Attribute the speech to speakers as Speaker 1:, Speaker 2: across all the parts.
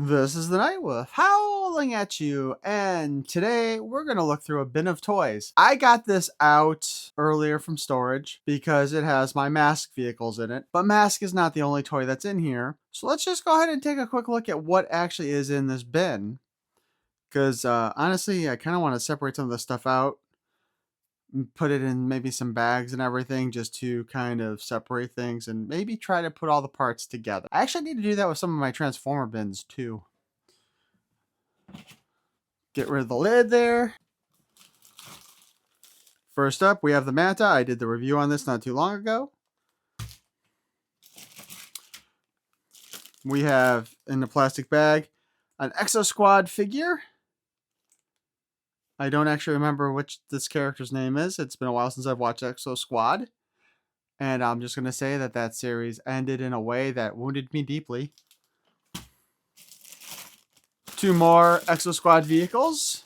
Speaker 1: This is the Night Wolf howling at you, and today we're going to look through a bin of toys. I got this out earlier from storage because it has my M.A.S.K vehicles in it, but M.A.S.K is not the only toy that's in here. So let's just go ahead and take a quick look at what actually is in this bin. Because honestly, I kind of want to separate some of the stuff out and put it in maybe some bags and everything just to kind of separate things and maybe try to put all the parts together. I actually need to do that with some of my Transformer bins too. Get rid of the lid there. First up, we have the Manta. I did the review on this not too long ago. We have, in the plastic bag, an Exo Squad figure. I don't actually remember which this character's name is. It's been a while since I've watched Exo Squad. And I'm just going to say that that series ended in a way that wounded me deeply. Two more Exo Squad vehicles.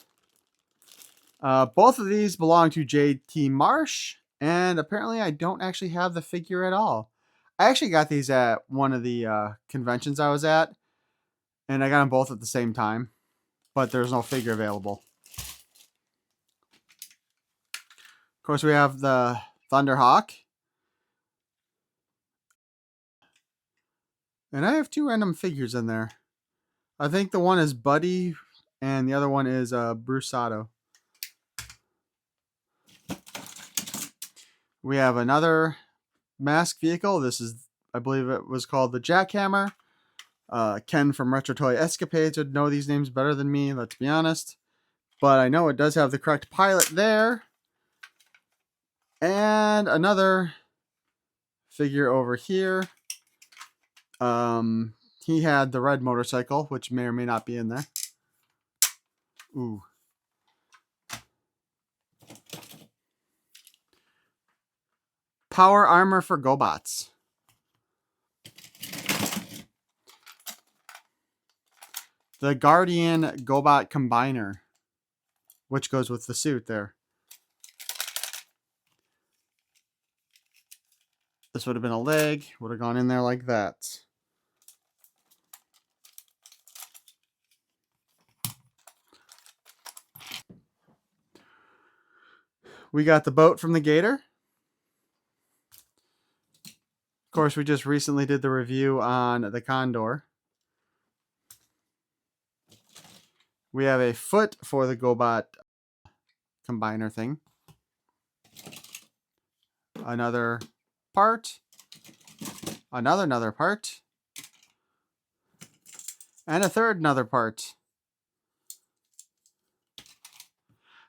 Speaker 1: Both of these belong to J.T. Marsh. And apparently I don't actually have the figure at all. I actually got these at one of the conventions I was at. And I got them both at the same time. But there's no figure available. Of course, we have the Thunderhawk. And I have two random figures in there. I think the one is Buddy, and the other one is Brusado. We have another M.A.S.K vehicle. This is, I believe it was called the Jackhammer. Ken from Retro Toy Escapades would know these names better than me, let's be honest. But I know it does have the correct pilot there. And another figure over here. He had the red motorcycle, which may or may not be in there. Ooh. Power armor for Gobots. The Guardian Gobot Combiner, which goes with the suit there. This would have been a leg, would have gone in there like that. We got the boat from the Gator. Of course, we just recently did the review on the Condor. We have a foot for the Gobot Combiner thing. Another part. Another part. And a third another part.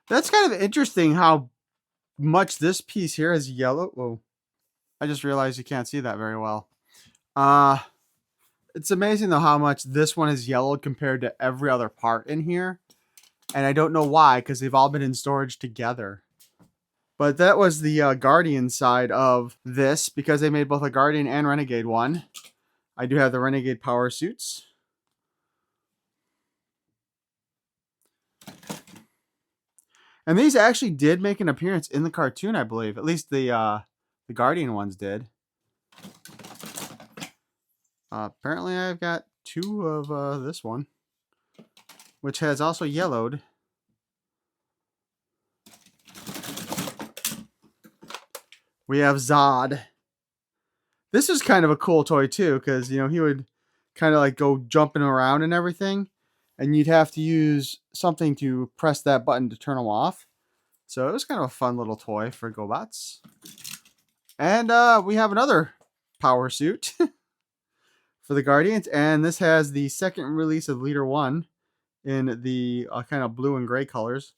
Speaker 1: That's kind of interesting how much this piece here is yellow. Whoa. I just realized you can't see that very well. It's amazing though how much this one is yellowed compared to every other part in here. And I don't know why, because they've all been in storage together. But that was the Guardian side of this, because they made both a Guardian and Renegade one. I do have the Renegade power suits. And these actually did make an appearance in the cartoon, I believe. At least the Guardian ones did. Apparently I've got two of this one, which has also yellowed. We have Zod. This is kind of a cool toy too, because you know he would kind of like go jumping around and everything, and you'd have to use something to press that button to turn him off. So it was kind of a fun little toy for Gobots. And we have another power suit for the Guardians, and this has the second release of Leader 1 in the kind of blue and gray colors.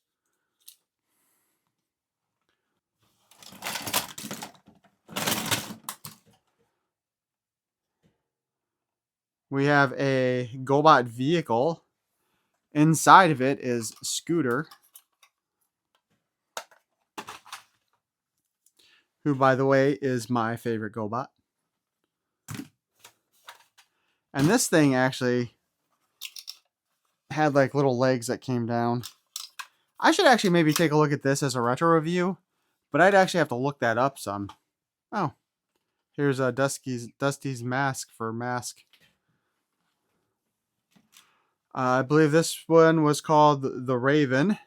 Speaker 1: We have a Gobot vehicle. Inside of it is Scooter, who, by the way, is my favorite Gobot. And this thing actually had like little legs that came down. I should actually maybe take a look at this as a retro review, but I'd actually have to look that up some. Oh, here's Dusty's M.A.S.K for M.A.S.K. I believe this one was called the Raven.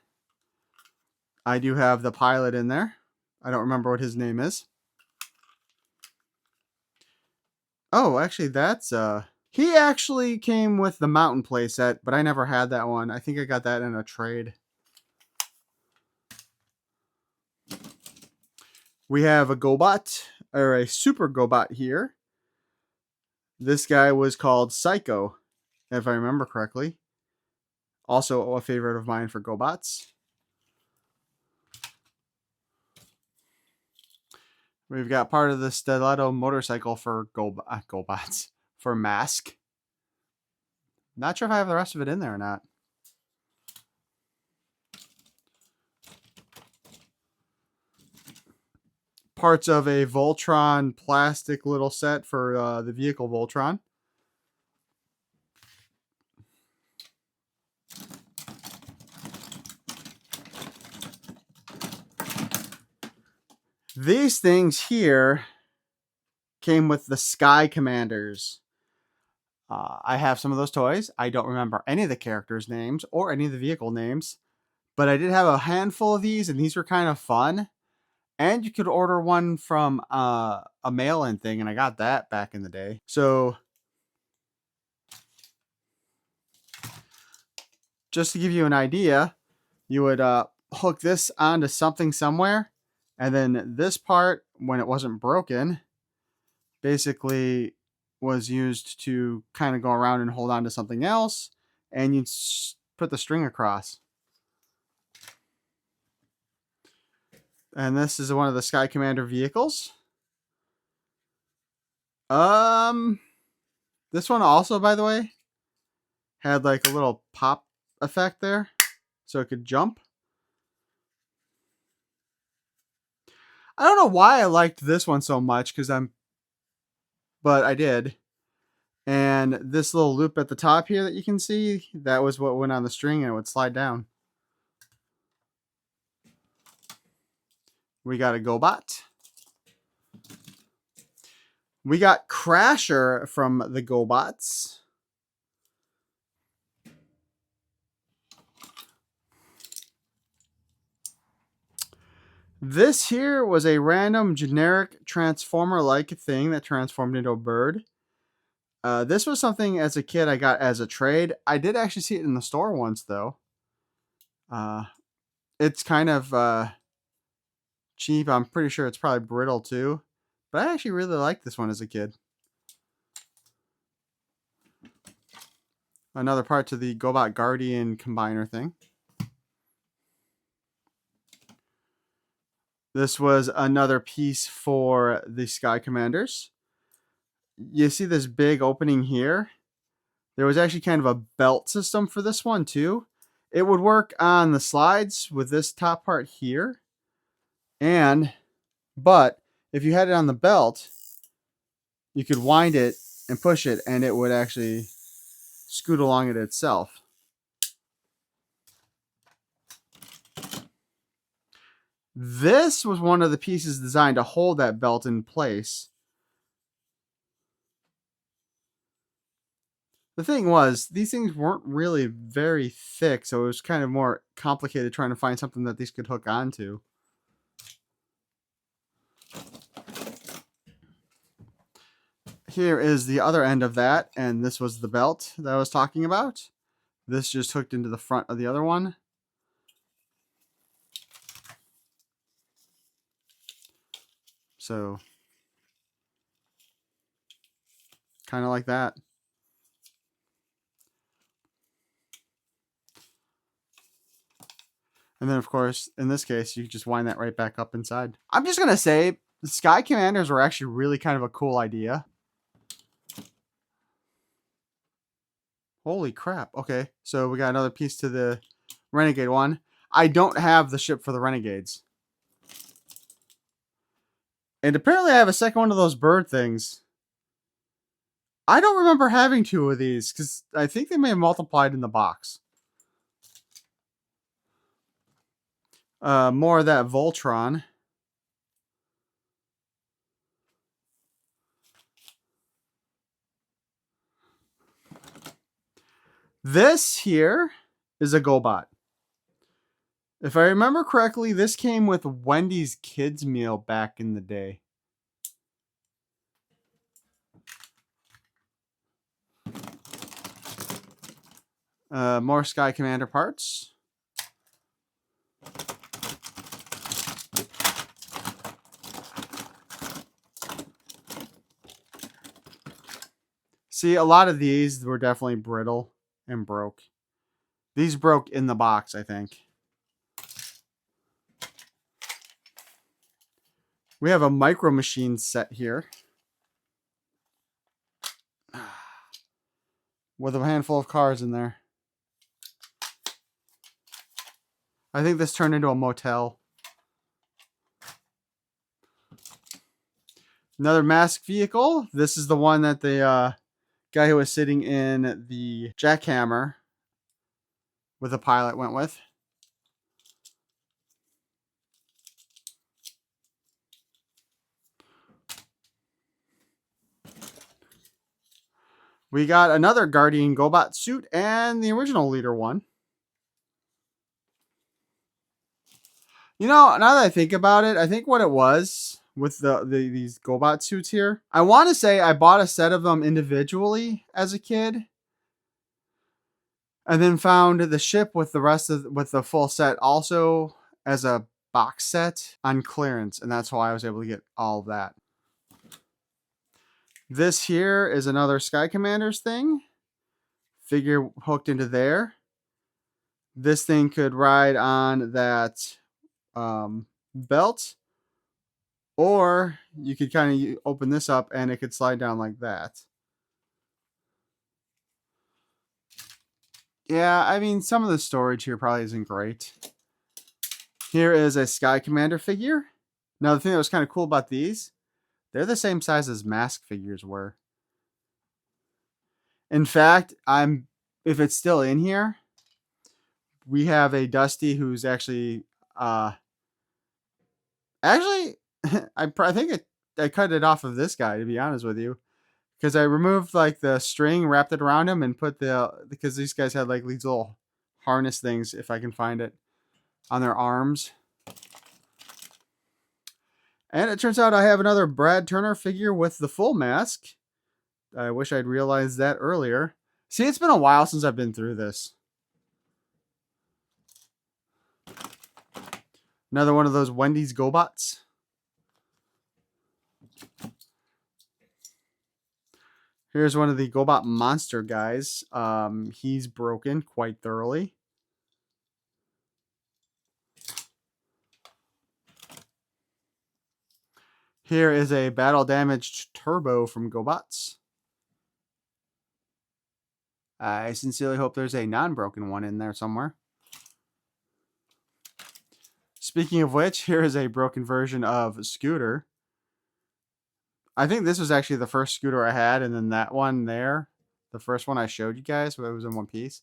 Speaker 1: I do have the pilot in there. I don't remember what his name is. Oh, actually, that's he actually came with the Mountain playset, but I never had that one. I think I got that in a trade. We have a Gobot, or a Super Gobot here. This guy was called Psycho, if I remember correctly. Also a favorite of mine for Gobots. We've got part of the stiletto motorcycle for Gobots, for M.A.S.K. Not sure if I have the rest of it in there or not. Parts of a Voltron plastic little set for the vehicle Voltron. These things here came with the Sky Commanders. I have some of those toys. I don't remember any of the characters' names or any of the vehicle names, but I did have a handful of these, and these were kind of fun. And you could order one from a mail-in thing, and I got that back in the day. So, just to give you an idea, you would hook this onto something somewhere, and then this part, when it wasn't broken, basically was used to kind of go around and hold on to something else, and you'd put the string across. And this is one of the Sky Commander vehicles. This one also, by the way, had like a little pop effect there, so it could jump. I don't know why I liked this one so much, but I did. And this little loop at the top here that you can see, that was what went on the string and it would slide down. We got a Gobot. We got Crasher from the Gobots. This here was a random generic transformer-like thing that transformed into a bird. This was something as a kid I got as a trade. I did actually see it in the store once though. It's kind of cheap. I'm pretty sure it's probably brittle too. But I actually really liked this one as a kid. Another part to the Gobot Guardian combiner thing. This was another piece for the Sky Commanders. You see this big opening here? There was actually kind of a belt system for this one too. It would work on the slides with this top part here. But if you had it on the belt, you could wind it and push it and it would actually scoot along it itself. This was one of the pieces designed to hold that belt in place. The thing was, these things weren't really very thick, so it was kind of more complicated trying to find something that these could hook onto. Here is the other end of that, and this was the belt that I was talking about. This just hooked into the front of the other one. So, kind of like that. And then, of course, in this case, you just wind that right back up inside. I'm just going to say, the Sky Commanders were actually really kind of a cool idea. Holy crap. Okay, so we got another piece to the Renegade one. I don't have the ship for the Renegades. And apparently I have a second one of those bird things. I don't remember having two of these, because I think they may have multiplied in the box. More of that Voltron. This here is a Gobot. If I remember correctly, this came with Wendy's kids meal back in the day. More Sky Commander parts. See, a lot of these were definitely brittle and broke. These broke in the box, I think. We have a Micro Machine set here with a handful of cars in there. I think this turned into a motel. Another M.A.S.K vehicle. This is the one that the guy who was sitting in the jackhammer with the pilot went with. We got another Guardian Gobot suit and the original leader one. You know, now that I think about it, I think what it was with these Gobot suits here, I want to say I bought a set of them individually as a kid, and then found the ship with the full set also as a box set on clearance, and that's why I was able to get all of that. This here is another Sky Commanders thing. Figure hooked into there. This thing could ride on that belt, or you could kind of open this up and it could slide down like that. Yeah, I mean, some of the storage here probably isn't great. Here is a Sky Commander figure. Now, the thing that was kind of cool about these, they're the same size as M.A.S.K figures were. In fact, if it's still in here, we have a Dusty who's actually I think I cut it off of this guy, to be honest with you, because I removed like the string, wrapped it around him, and because these guys had like these little harness things, if I can find it, on their arms. And it turns out I have another Brad Turner figure with the full M.A.S.K. I wish I'd realized that earlier. See, it's been a while since I've been through this. Another one of those Wendy's Gobots. Here's one of the Gobot monster guys. He's broken quite thoroughly. Here is a battle damaged Turbo from Gobots. I sincerely hope there's a non-broken one in there somewhere. Speaking of which, here is a broken version of Scooter. I think this was actually the first Scooter I had, and then that one there, the first one I showed you guys, where it was in one piece.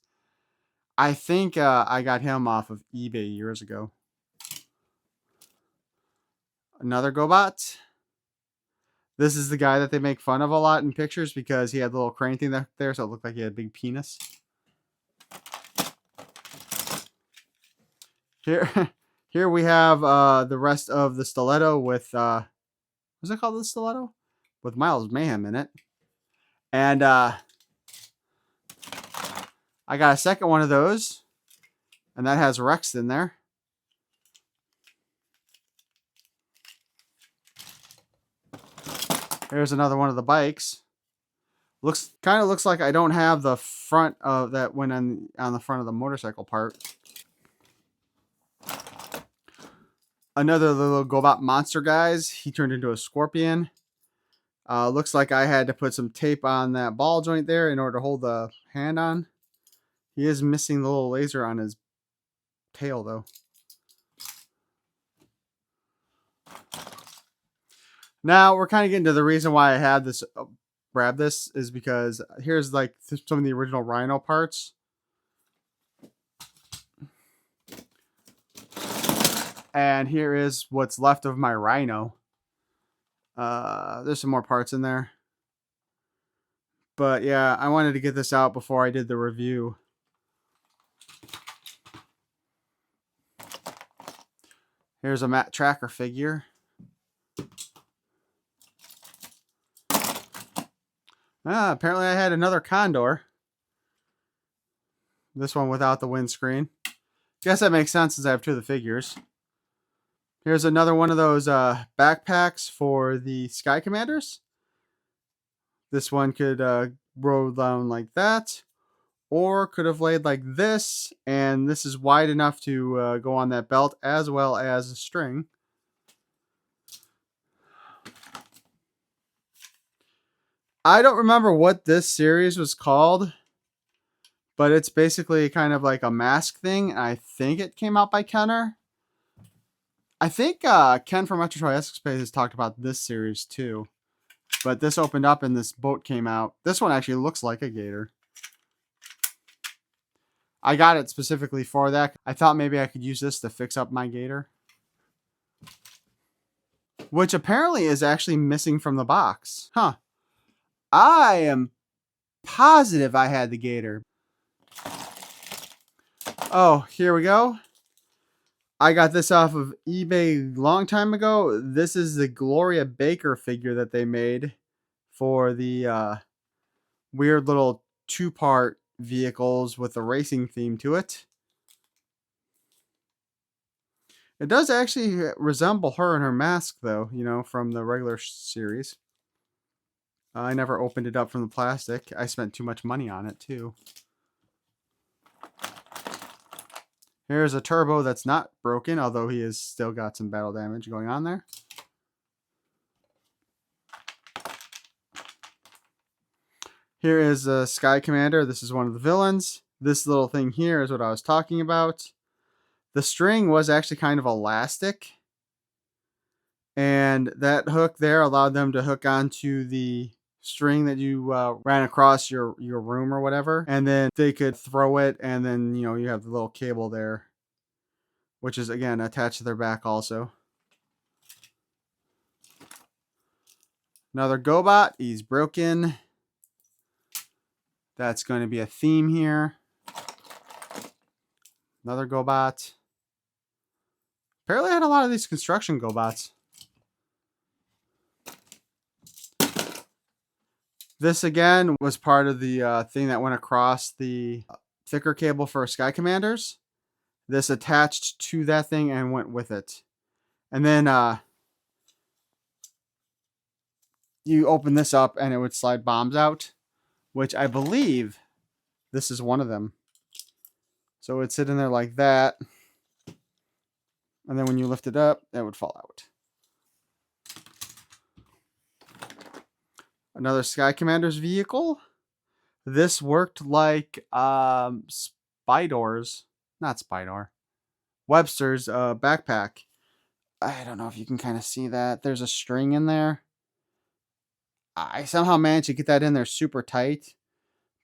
Speaker 1: I think I got him off of eBay years ago. Another Gobot. This is the guy that they make fun of a lot in pictures because he had the little crane thing there, so it looked like he had a big penis. Here we have the rest of the stiletto with what's it called? The stiletto with Miles Mayhem in it, and I got a second one of those, and that has Rex in there. Here's another one of the bikes. Kind of looks like I don't have the front of that one on the front of the motorcycle part. Another little Gobot monster guys. He turned into a scorpion. Looks like I had to put some tape on that ball joint there in order to hold the hand on. He is missing the little laser on his tail though. Now we're kind of getting to the reason why I had this grab this is because here's like some of the original Rhino parts. And here is what's left of my Rhino. There's some more parts in there. But yeah, I wanted to get this out before I did the review. Here's a Matt Tracker figure. Apparently I had another Condor. This one without the windscreen. Guess that makes sense since I have two of the figures. Here's another one of those backpacks for the Sky Commanders. This one could roll down like that, or could have laid like this, and this is wide enough to go on that belt as well as a string. I don't remember what this series was called, but it's basically kind of like a mask thing. I think it came out by Kenner. I think Ken from Metro S.K. has talked about this series too. But this opened up and this boat came out. This one actually looks like a gator. I got it specifically for that. I thought maybe I could use this to fix up my gator. Which apparently is actually missing from the box. Huh. I am positive I had the gator. Oh, here we go. I got this off of eBay a long time ago. This is the Gloria Baker figure that they made for the weird little two-part vehicles with a racing theme to it. It does actually resemble her and her mask, though, you know, from the regular series. I never opened it up from the plastic. I spent too much money on it, too. Here's a turbo that's not broken, although he has still got some battle damage going on there. Here is a Sky Commander. This is one of the villains. This little thing here is what I was talking about. The string was actually kind of elastic. And that hook there allowed them to hook onto the string that you ran across your room or whatever. And then they could throw it, and then, you know, you have the little cable there, which is, again, attached to their back also. Another Gobot. He's broken. That's going to be a theme here. Another Gobot. Apparently I had a lot of these construction Gobots. This, again, was part of the thing that went across the thicker cable for Sky Commanders. This attached to that thing and went with it. And then you open this up and it would slide bombs out, which I believe this is one of them. So it would sit in there like that. And then when you lift it up, it would fall out. Another Sky Commander's vehicle. This worked like Spydor's, not Spydor, Webster's backpack. I don't know if you can kind of see that. There's a string in there. I somehow managed to get that in there super tight.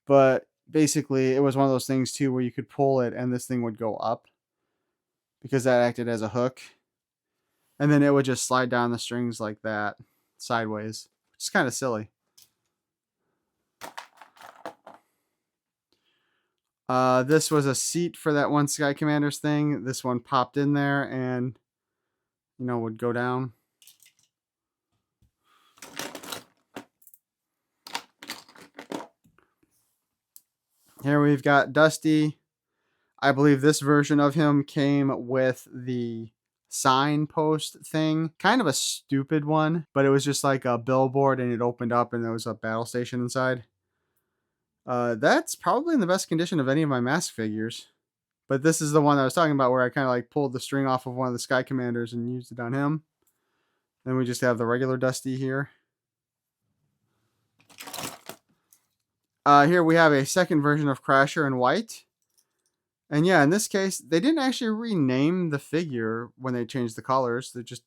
Speaker 1: But basically, it was one of those things, too, where you could pull it and this thing would go up, because that acted as a hook. And then it would just slide down the strings like that, sideways. Which is kind of silly. This was a seat for that one Sky Commanders thing. This one popped in there and, you know, would go down. Here we've got Dusty. I believe this version of him came with the signpost thing. Kind of a stupid one, but it was just like a billboard and it opened up and there was a battle station inside. That's probably in the best condition of any of my M.A.S.K figures. But this is the one I was talking about where I kind of like pulled the string off of one of the Sky Commanders and used it on him. Then we just have the regular Dusty here. Here we have a second version of Crasher in white. And yeah, in this case, they didn't actually rename the figure when they changed the colors. They're just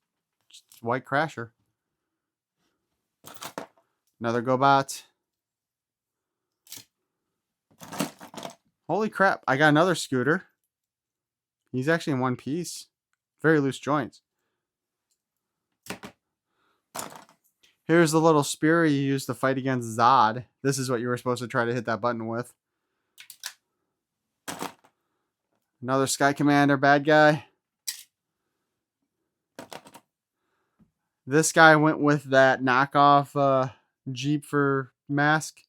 Speaker 1: white Crasher. Another Gobot. Holy crap, I got another Scooter. He's actually in one piece. Very loose joints. Here's the little spear you use to fight against Zod. This is what you were supposed to try to hit that button with. Another Sky Commander bad guy. This guy went with that knockoff Jeep for M.A.S.K.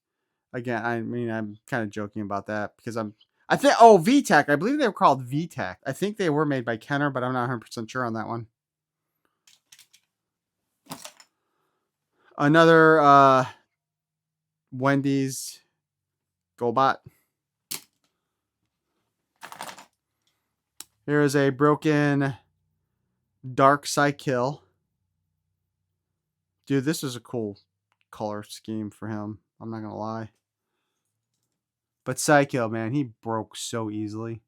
Speaker 1: Again, I mean, I'm kind of joking about that because I think, oh, VTech. I believe they were called VTech. I think they were made by Kenner, but I'm not 100% sure on that one. Another Wendy's Gobot. Here is a broken Dark Cycle. Dude, this is a cool color scheme for him. I'm not going to lie. But Cycle, man, he broke so easily.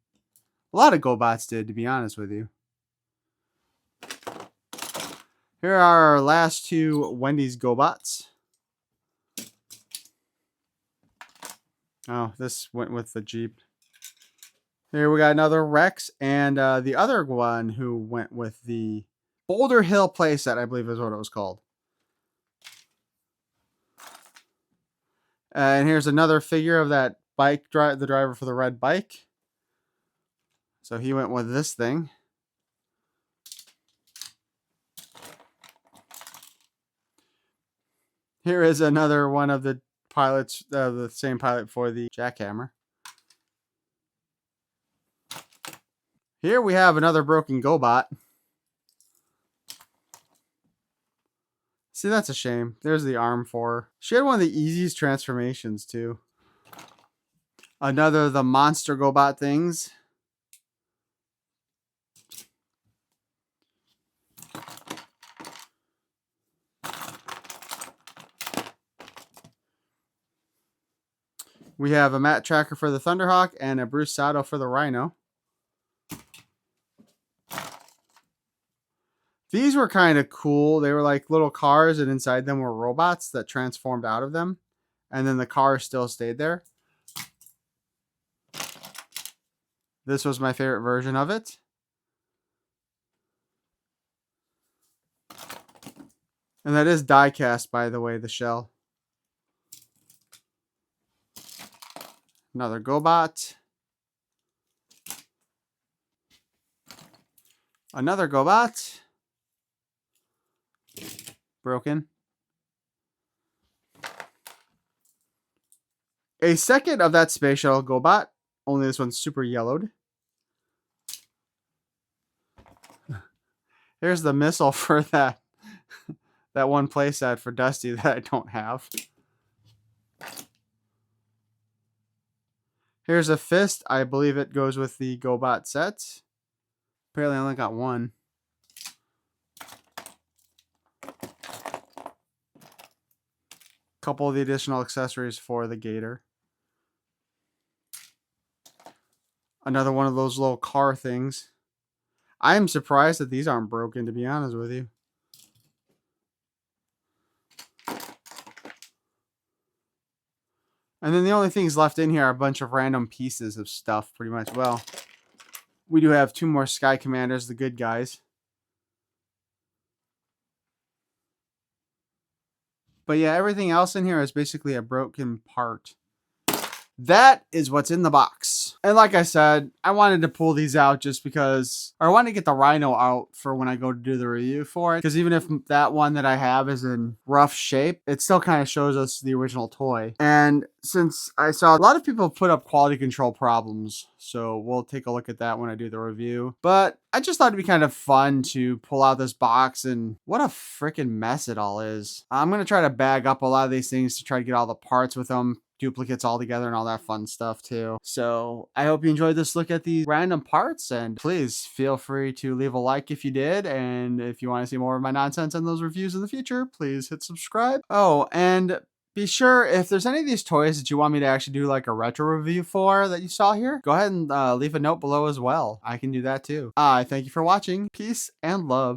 Speaker 1: A lot of Gobots did, to be honest with you. Here are our last two Wendy's Gobots. Oh, this went with the Jeep. Here we got another Rex, and the other one who went with the Boulder Hill playset, I believe is what it was called. And here's another figure of that bike, the driver for the red bike. So he went with this thing. Here is another one of the pilots, the same pilot for the jackhammer. Here we have another broken Gobot. See, that's a shame. There's the arm for her. She had one of the easiest transformations, too. Another of the monster Gobot things. We have a Matt Tracker for the Thunderhawk and a Bruce Sato for the Rhino. These were kind of cool. They were like little cars, and inside them were robots that transformed out of them. And then the car still stayed there. This was my favorite version of it. And that is die cast, by the way, the shell. Another Gobot. Another Gobot. Broken. A second of that Space Shuttle Gobot. Only this one's super yellowed. Here's the missile for that one playset for Dusty that I don't have. Here's a fist. I believe it goes with the Gobot set. Apparently I only got one. Couple of the additional accessories for the Gator. Another one of those little car things. I am surprised that these aren't broken, to be honest with you. And then the only things left in here are a bunch of random pieces of stuff, pretty much. Well, we do have two more Sky Commanders, the good guys. But yeah, everything else in here is basically a broken part. That is what's in the box. And like I said, I wanted to pull these out just because, or I wanted to get the Rhino out for when I go to do the review for it. Because even if that one that I have is in rough shape, it still kind of shows us the original toy. And since I saw a lot of people put up quality control problems, so we'll take a look at that when I do the review. But I just thought it'd be kind of fun to pull out this box, and what a freaking mess it all is. I'm going to try to bag up a lot of these things to try to get all the parts with them, duplicates all together and all that fun stuff too. So I hope you enjoyed this look at these random parts, and please feel free to leave a like if you did, and if you want to see more of my nonsense and those reviews in the future, please hit subscribe. Oh, and be sure, if there's any of these toys that you want me to actually do like a retro review for that you saw here, go ahead and leave a note below as well. I can do that too. I thank you for watching. Peace and love.